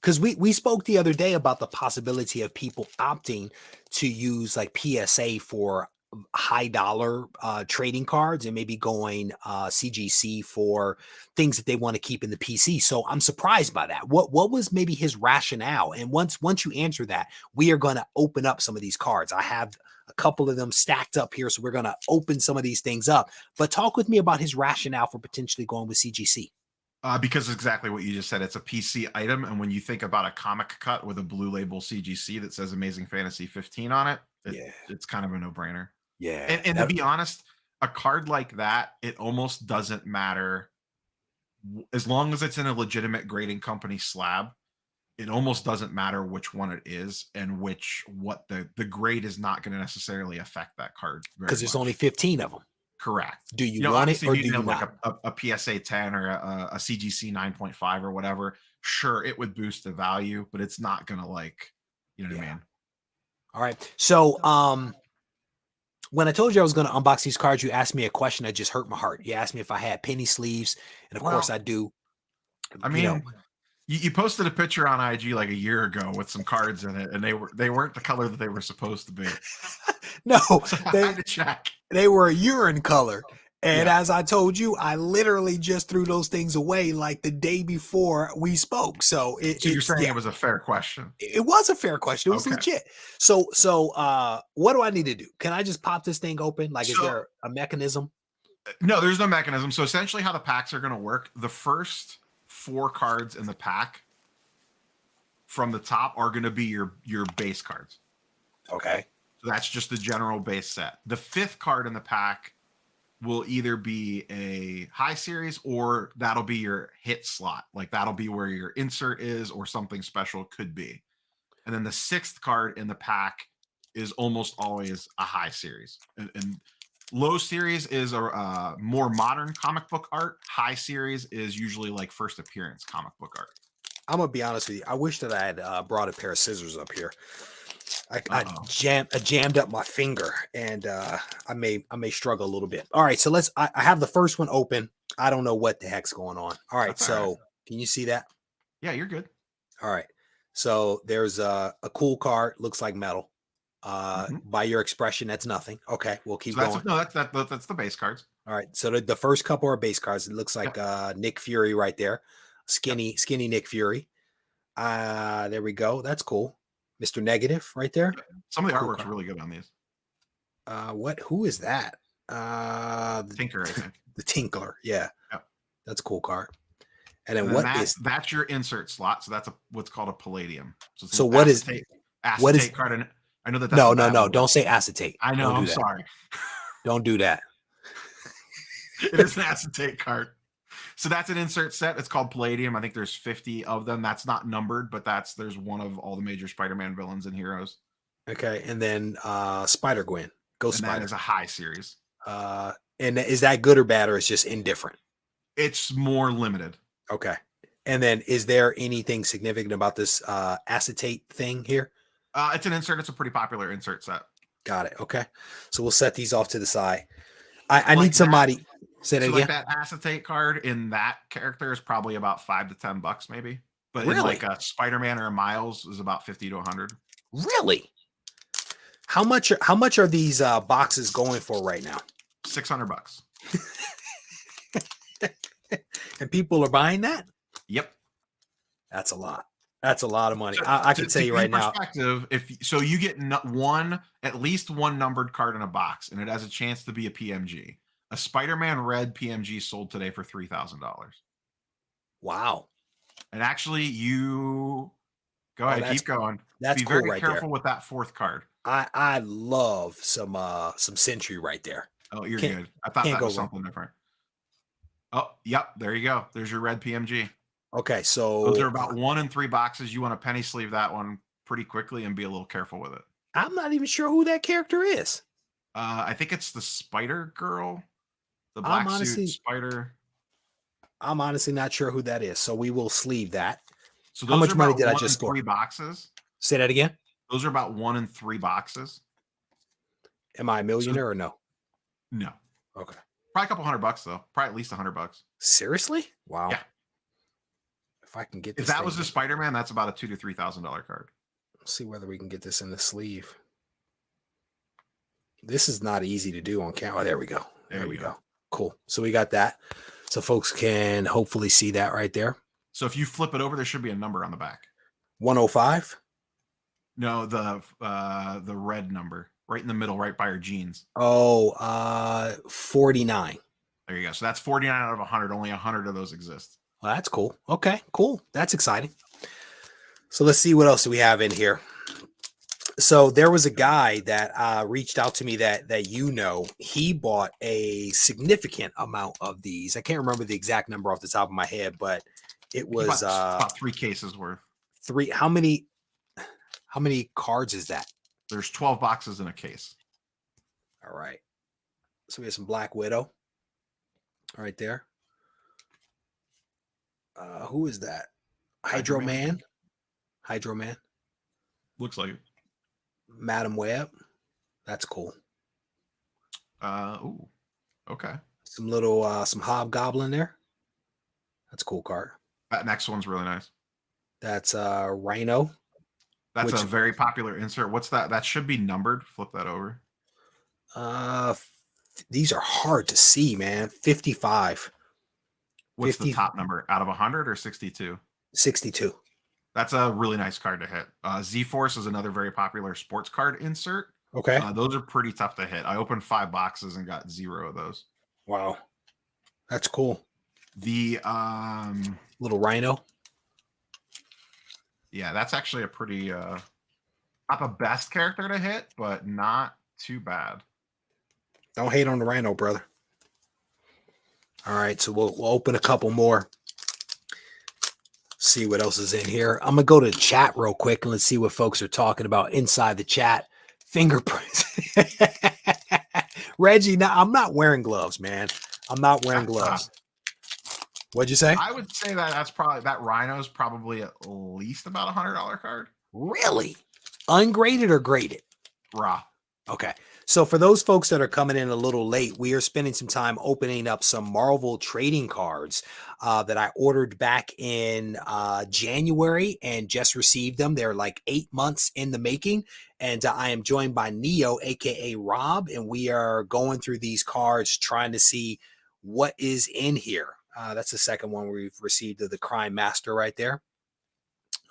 Because we spoke the other day about the possibility of people opting to use like PSA for high dollar trading cards, and maybe going CGC for things that they want to keep in the PC. So I'm surprised by that. What was maybe his rationale? And once you answer that, we are going to open up some of these cards. I have a couple of them stacked up here, so we're going to open some of these things up. But talk with me about his rationale for potentially going with CGC. Because exactly what you just said, it's a PC item. And when you think about a comic cut with a blue label CGC that says Amazing Fantasy 15 on it, it's kind of a no-brainer. Yeah. And to be honest, a card like that, it almost doesn't matter. As long as it's in a legitimate grading company slab, it almost doesn't matter which one it is, and what the grade is not going to necessarily affect that card. Because there's only 15 of them. Correct. Do you want it, or do you have not? like a PSA 10 or a CGC 9.5 or whatever? Sure, it would boost the value, but it's not gonna, like, you know what I mean? All right. So when I told you I was going to unbox these cards, you asked me a question that just hurt my heart. You asked me if I had penny sleeves, and of course I do. I mean, you posted a picture on IG like a year ago with some cards in it, and they weren't the color that they were supposed to be. No, So I had to check. They were a urine color. And as I told you, I literally just threw those things away like the day before we spoke. So you're saying it was a fair question. It was a fair question. It was legit. So what do I need to do? Can I just pop this thing open? Like, is there a mechanism? No, there's no mechanism. So essentially how the packs are going to work, the first 4 cards in the pack from the top are going to be your base cards. Okay. So that's just the general base set. The 5th card in the pack will either be a high series, or that'll be your hit slot. Like, that'll be where your insert is, or something special could be. And then the 6th card in the pack is almost always a high series. And low series is a more modern comic book art. High series is usually like first appearance comic book art. I'm going to be honest with you. I wish that I had brought a pair of scissors up here. I jammed up my finger, and I may struggle a little bit. All right, so I have the first one open. I don't know what the heck's going on. All right, so can you see that? Yeah, you're good. All right, so there's a cool card, looks like metal. By your expression, that's nothing. Okay, we'll keep going. That's the base cards. All right, so the first couple are base cards. It looks like Nick Fury right there, skinny Nick Fury. There we go. That's cool. Mr. Negative right there. Some of the artwork's really good on these. Who is that? Tinker, I think. The Tinkler. Yeah. Yep. That's a cool card. And then that's your insert slot. So that's what's called a palladium. So what is acetate card? And I know that. No. Don't say acetate. I know. I'm sorry. Don't do that. It is an acetate card. So that's an insert set. It's called Palladium. I think there's 50 of them. That's not numbered, but there's one of all the major Spider-Man villains and heroes. Okay, and then Spider-Gwen. That is a high series. And is that good or bad, or it's just indifferent? It's more limited. Okay. And then is there anything significant about this acetate thing here? It's an insert. It's a pretty popular insert set. Got it. Okay. So we'll set these off to the side. I need somebody. Say that again. Like that acetate card in that character is probably about $5 to $10 maybe. But in like a Spider-Man or a Miles is about 50 to 100. Really? How much are these boxes going for right now? $600. And people are buying that? Yep. That's a lot. That's a lot of money. So, I can tell you give right now. perspective, you get at least one numbered card in a box, and it has a chance to be a PMG. A Spider-Man red PMG sold today for $3,000. Wow. And actually, you go ahead, keep going. That's Be cool very right careful there. with that fourth card. I love some Sentry right there. Oh, you're Can't- good. I thought can't that go was wrong. something different. Oh, yep. There you go. There's your red PMG. Okay, so Those are about 1 in 3 boxes. You want to penny sleeve that one pretty quickly and be a little careful with it. I'm not even sure who that character is. I think it's the Spider Girl, the I'm black honestly- suit Spider. I'm honestly not sure who that is. So we will sleeve that. So How those much are money about did I 1 just in score? 3 boxes. Say that again. Those are about 1 in 3 boxes. Am I a millionaire or no? No, Okay. probably a couple $100 though. Probably at least $100. Seriously? Wow. Yeah. If I can get If this, that was the Spider-Man, that's about a $2,000 to $3,000 card. let's see whether we can get this in the sleeve. This is not easy to do on camera. Oh, there we go. There we go. Cool. So we got that. So folks can hopefully see that right there. So if you flip it over, there should be a number on the back. 105. No, the red number right in the middle, right by your jeans. Oh, 49. There you go. So that's 49 out of 100. Only 100 of those exist. Well, that's cool. Okay, cool. That's exciting. So let's see what else do we have in here. So there was a guy that reached out to me that he bought a significant amount of these. I can't remember the exact number off the top of my head, but it was about 3 cases worth. 3. How many cards is that? There's 12 boxes in a case. All right. So we have some Black Widow right there. Who is that? Hydro Man. Hydro Man. Looks like it. Madam Web. That's cool. Ooh. Okay. Some little some Hobgoblin there. That's a cool card. That next one's really nice. That's Rhino. That's a very popular insert. What's that? That should be numbered. Flip that over. These are hard to see, man. 55. What's 50, the top number? Out of 100 or 62? 62. That's a really nice card to hit. Z-Force is another very popular sports card insert. Okay. Those are pretty tough to hit. I opened 5 boxes and got 0 of those. Wow. That's cool. The little Rhino. Yeah, that's actually a pretty not the best character to hit, but not too bad. Don't hate on the Rhino, brother. All right, so we'll open a couple more. See what else is in here. I'm gonna go to the chat real quick and let's see what folks are talking about inside the chat. Fingerprints. Reggie, now I'm not wearing gloves, man. I'm not wearing gloves. What'd you say? I would say that Rhino's probably at least about $100 card. Really? Ungraded or graded? Raw. Okay. So for those folks that are coming in a little late, we are spending some time opening up some Marvel trading cards that I ordered back in January and just received them. They're like 8 months in the making. And I am joined by Neo, aka Rob, and we are going through these cards trying to see what is in here. That's the second one we've received of the Crime Master right there.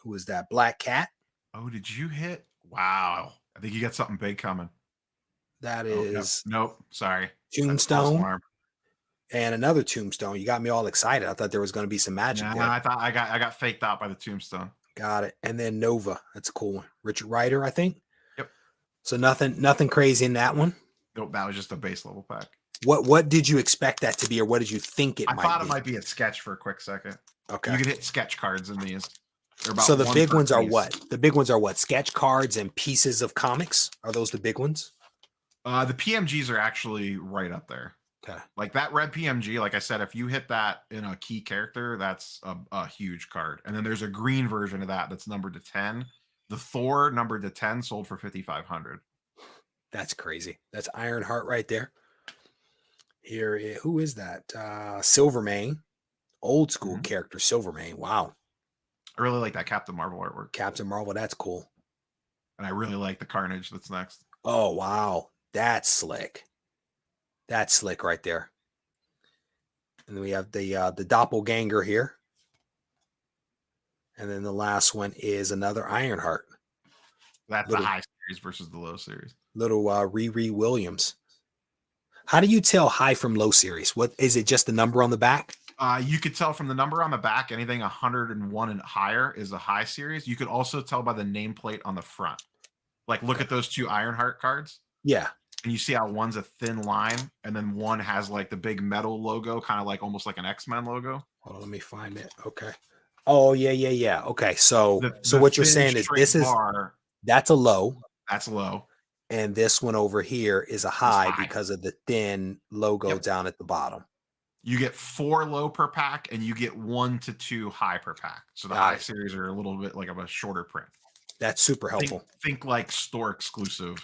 Who is that? Black Cat. Oh, did you hit? Wow. I think you got something big coming. That is nope. Sorry. Tombstone. And another Tombstone. You got me all excited. I thought there was going to be some magic there. I thought I got faked out by the Tombstone. Got it. And then Nova. That's a cool one. Richard Rider, I think. Yep. So nothing crazy in that one. Nope, that was just a base level pack. What did you expect that to be, or what did you think it might be? I thought it might be a sketch for a quick second. Okay. You could hit sketch cards in these. So the big ones are what? The big ones are what? Sketch cards and pieces of comics? Are those the big ones? The PMGs are actually right up there. Okay. Like that red PMG, like I said, if you hit that in a key character, that's a huge card. And then there's a green version of that that's numbered to 10. The Thor numbered to 10 sold for 5,500. That's crazy. That's Ironheart right there. Here, who is that? Silvermane. Old school character, Silvermane. Wow. I really like that Captain Marvel artwork. Captain Marvel, that's cool. And I really like the Carnage that's next. Oh, wow. That's slick. That's slick right there. And then we have the doppelganger here. And then the last one is another Ironheart. That's Little- the high series versus the low series. Little Riri Williams. How do you tell high from low series? What is it? Just the number on the back? You could tell from the number on the back, anything 101 and higher is a high series. You could also tell by the nameplate on the front. Like, look at those two Ironheart cards. Yeah. And you see how one's a thin line, and then one has like the big metal logo, kind of like almost like an X-Men logo. Hold on, let me find it. Okay. Oh, yeah. Okay. So The what you're thin, saying is straight this is bar, that's a low, that's low. and this one over here is a high, high. because of the thin logo Yep. down at the bottom. You get 4 low per pack, and you get 1 to 2 high per pack. So the Got high it. series are a little bit like of a shorter print. That's super helpful. Think like store exclusive,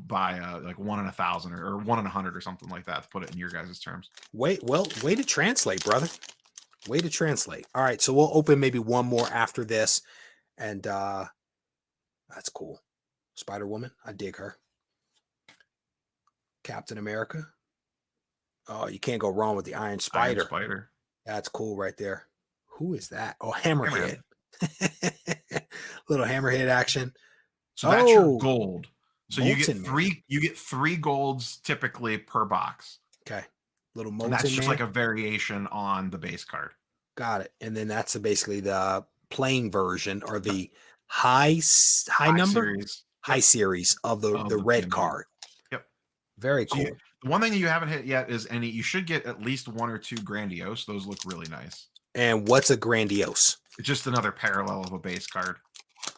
buy like 1 in 1,000 or 1 in 100 or something like that, to put it in your guys' terms. Way to translate, brother. Way to translate. All right, so we'll open maybe one more after this, and that's cool. Spider-Woman, I dig her. Captain America. Oh, you can't go wrong with the Iron Spider. Iron Spider. That's cool right there. Who is that? Oh, Hammerhead. Little Hammerhead action. So that's your Oh, gold. So you get Molten Man. three golds typically per box. Okay. Little And Molten that's just Man. like a variation on the base card. Got it. And then that's basically the plain version, or the high number, series. high series of the Of the red pin card. Yep. Very So cool. the one thing that you haven't hit yet is you should get at least 1 or 2 grandiose. Those look really nice. And what's a grandiose? It's just another parallel of a base card.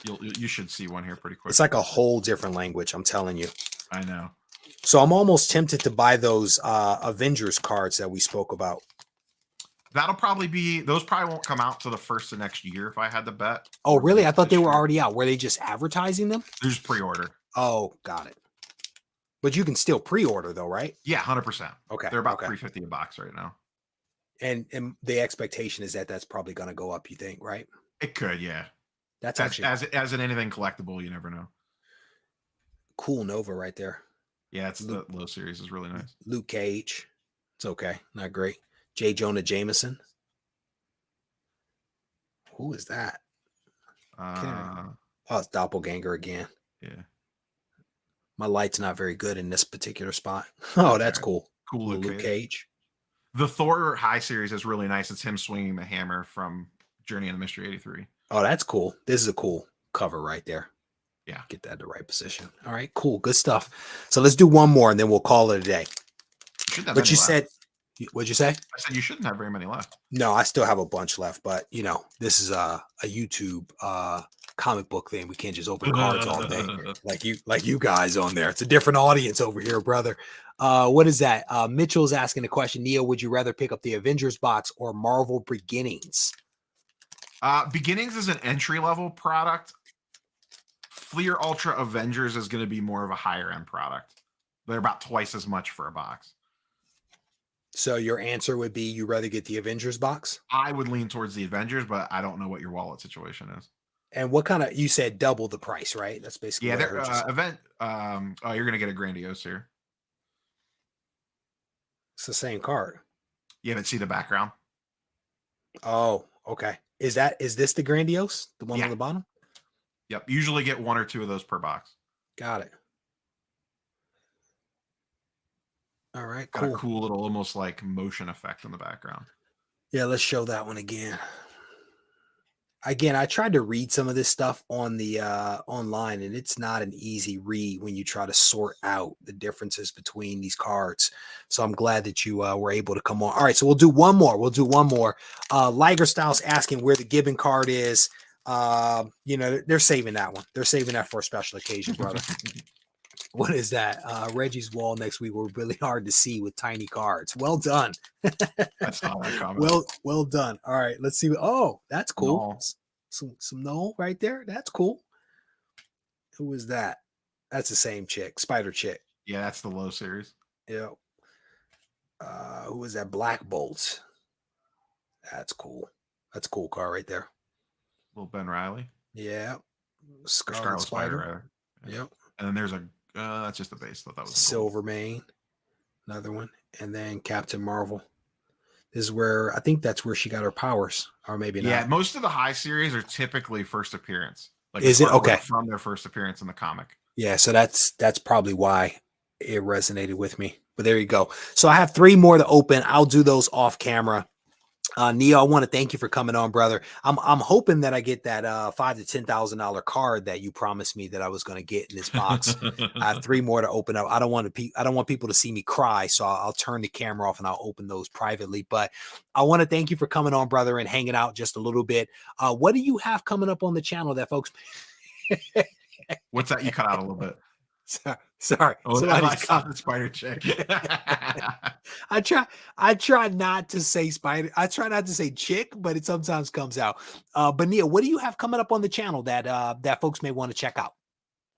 You should see one here pretty quick. It's like a whole different language, I'm telling you. I know. So I'm almost tempted to buy those Avengers cards that we spoke about. Those probably won't come out till the first of next year if I had to bet. Oh, Or really? I thought they this were year. already out. Were they just advertising them? There's pre-order. Oh, got it. But you can still pre-order though, right? Yeah, 100%. Okay. They're about okay. $350 a box right now. And the expectation is that that's probably going to go up, you think, right? It could, yeah. That's As, actually as in anything collectible, you never know. cool Nova right there. Yeah, it's the low series is really nice. Luke Cage. It's okay. Not great. J. Jonah Jameson. Who is that? Oh, it's Doppelganger again. Yeah. My light's not very good in this particular spot. Oh, that's Okay. cool. Cool Little Luke Luke Cage. Cage. The Thor High series is really nice. It's him swinging the hammer from Journey of the Mystery 83. Oh, that's cool. This is a cool cover right there. Yeah. Get that in the right position. All right, cool. Good stuff. So let's do one more and then we'll call it a day. But you said, what'd you say? I said you shouldn't have very many left. No, I still have a bunch left, but this is a YouTube comic book thing. We can't just open cards all day like you guys on there. It's a different audience over here, brother. What is that? Mitchell's asking a question. Neo, would you rather pick up the Avengers box or Marvel Beginnings? Beginnings is an entry-level product. Fleer Ultra Avengers is going to be more of a higher end product. They're about twice as much for a box. So your answer would be you rather get the Avengers box? I would lean towards the Avengers, but I don't know what your wallet situation is. And what kind of, you said double the price, right? That's basically Yeah, what I they're heard you say. you're going to get a Grandiose here. It's the same card. You haven't seen the background? Oh, okay. Is this the Grandiose? The one Yeah. on the bottom? Yep. Usually get 1 or 2 of those per box. Got it. All right, Got cool. a cool little almost like motion effect in the background. Yeah, let's show that one again. Again, I tried to read some of this stuff on the online, and it's not an easy read when you try to sort out the differences between these cards. So I'm glad that you were able to come on. All right, so we'll do one more. Liger Styles asking where the Gibbon card is. They're saving that one. They're saving that for a special occasion, brother. What is that? Reggie's wall next week were really hard to see with tiny cards. Well done. That's not that comment. Well done. All right, let's see. Oh, that's cool. Null. Some null right there. That's cool. Who is that? That's the same chick, Spider Chick. Yeah, that's the low series. Yep. Who is that? Black Bolt. That's cool. That's a cool card right there. Little Ben Riley. Yeah. Or Scarlet Spider. rather. Yep. And then there's that's just the base. Thought that was cool. Silver Mane. Another one. And then Captain Marvel. This is where I think that's where she got her powers, or maybe Yeah, not. most of the high series are typically first appearance. Like Is it's it okay? from their first appearance in the comic. Yeah, so that's probably why it resonated with me. But there you go. So I have 3 more to open. I'll do those off camera. Neo, I want to thank you for coming on, brother. I'm hoping that I get that $5,000 to $10,000 card that you promised me that I was going to get in this box. I have 3 more to open up. I don't want people to see me cry, so I'll turn the camera off and I'll open those privately. But I want to thank you for coming on, brother, and hanging out just a little bit. What do you have coming up on the channel that folks? What's that? You cut out a little bit. Sorry. Oh, I saw the spider chick. I try not to say spider. I try not to say chick, but it sometimes comes out. But Neil, what do you have coming up on the channel that folks may want to check out?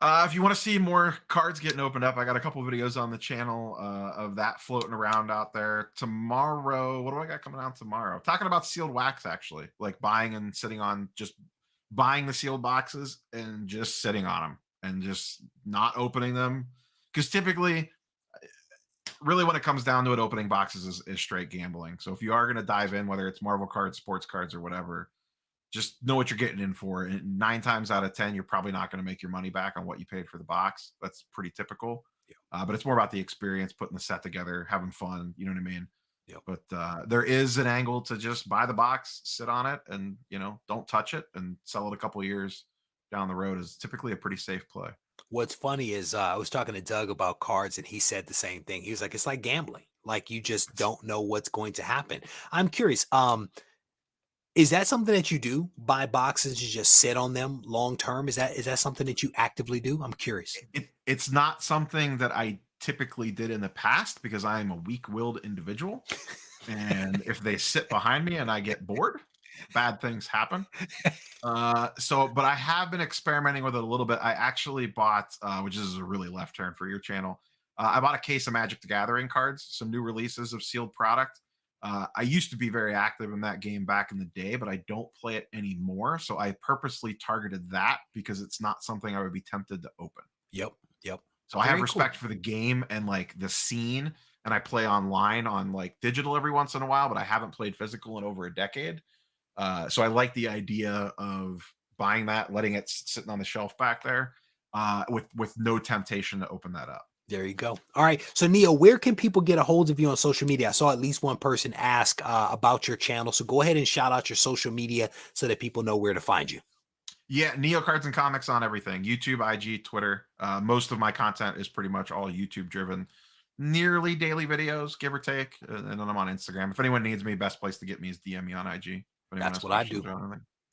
If you want to see more cards getting opened up, I got a couple videos on the channel of that floating around out there. Tomorrow, what do I got coming out tomorrow? Talking about sealed wax, actually, like buying and sitting on, just buying the sealed boxes and just sitting on them and just not opening them. Because typically, really when it comes down to it, opening boxes is straight gambling. So if you are going to dive in, whether it's Marvel cards, sports cards, or whatever, just know what you're getting in for. And 9 times out of 10, you're probably not going to make your money back on what you paid for the box. That's pretty typical. Yeah. But it's more about the experience, putting the set together, having fun. You know what I mean? Yeah. But there is an angle to just buy the box, sit on it, and don't touch it, and sell it a couple of years down the road is typically a pretty safe play. What's funny is I was talking to Doug about cards, and he said the same thing. He was like, it's like gambling. Like you just don't know what's going to happen. I'm curious. Is that something that you do? Buy boxes, you just sit on them long term? Is that something that you actively do? I'm curious. It's not something that I typically did in the past because I am a weak-willed individual. And if they sit behind me and I get bored, bad things happen. But I have been experimenting with it a little bit. I actually bought, which is a really left turn for your channel. I bought a case of Magic the Gathering cards, some new releases of sealed product. I used to be very active in that game back in the day, but I don't play it anymore. So I purposely targeted that because it's not something I would be tempted to open. Yep. So I have respect for the game and like the scene, and I play online on like digital every once in a while, but I haven't played physical in over a decade. So I like the idea of buying that, letting it sitting on the shelf back there, with no temptation to open that up. There you go. All right. So Neo, where can people get a hold of you on social media? I saw at least one person ask about your channel. So go ahead and shout out your social media so that people know where to find you. Yeah, Neo Cards and Comics on everything. YouTube, IG, Twitter. Most of my content is pretty much all YouTube driven. Nearly daily videos, give or take. And then I'm on Instagram. If anyone needs me, best place to get me is DM me on IG. That's what I do.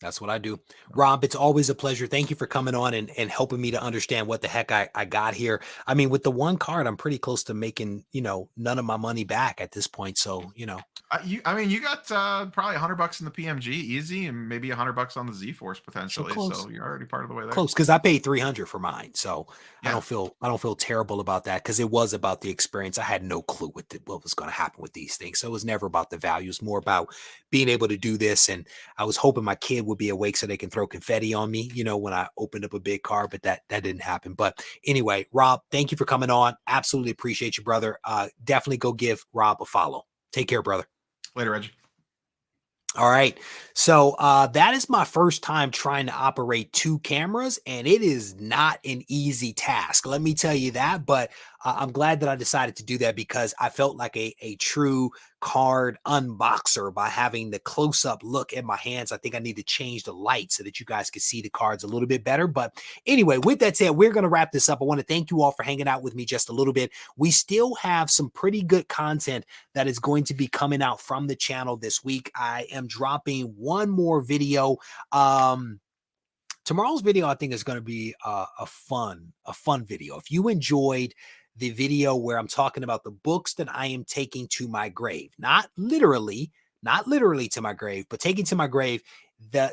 That's what I do. Rob, it's always a pleasure. Thank you for coming on and helping me to understand what the heck I got here. I mean, with the one card, I'm pretty close to making, none of my money back at this point. So, you got probably $100 in the PMG easy, and maybe $100 on the Z-Force potentially. So you're already part of the way there. Close, because I paid $300 for mine. So yeah. I don't feel terrible about that, because it was about the experience. I had no clue what was going to happen with these things. So it was never about the value. It's more about being able to do this. And I was hoping my kid would be awake so they can throw confetti on me, when I opened up a big card, but that didn't happen. But anyway, Rob, thank you for coming on. Absolutely appreciate you, brother. Definitely go give Rob a follow. Take care, brother. Later, Reggie. All right. So that is my first time trying to operate 2 cameras, and it is not an easy task. Let me tell you that. But I'm glad that I decided to do that, because I felt like a true card unboxer by having the close-up look at my hands. I think I need to change the light so that you guys can see the cards a little bit better. But anyway, with that said, we're going to wrap this up. I want to thank you all for hanging out with me just a little bit. We still have some pretty good content that is going to be coming out from the channel this week. I am dropping one more video. Tomorrow's video, I think, is going to be a fun video. If you enjoyed the video where I'm talking about the books that I am taking to my grave, not literally to my grave, but taking to my grave,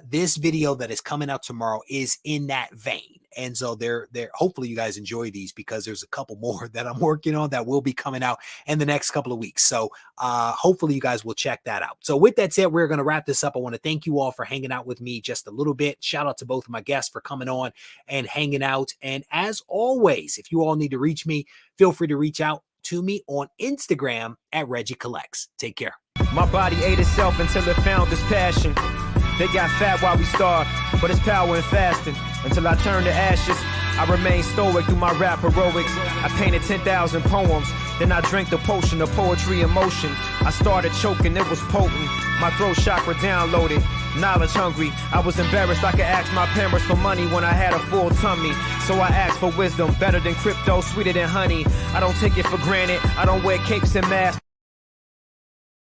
this video that is coming out tomorrow is in that vein. And so they're hopefully you guys enjoy these, because there's a couple more that I'm working on that will be coming out in the next couple of weeks. So hopefully you guys will check that out. So with that said, we're going to wrap this up. I want to thank you all for hanging out with me just a little bit. Shout out to both of my guests for coming on and hanging out. And as always, if you all need to reach me, feel free to reach out to me on Instagram at Regie Collects. Take care. My body ate itself until it found its passion. They got fat while we starved, but it's power in fasting. Until I turn to ashes, I remain stoic through my rap heroics. I painted 10,000 poems, then I drank the potion of poetry in motion. I started choking, it was potent. My throat chakra downloaded, knowledge hungry. I was embarrassed I could ask my parents for money when I had a full tummy. So I asked for wisdom, better than crypto, sweeter than honey. I don't take it for granted, I don't wear capes and masks.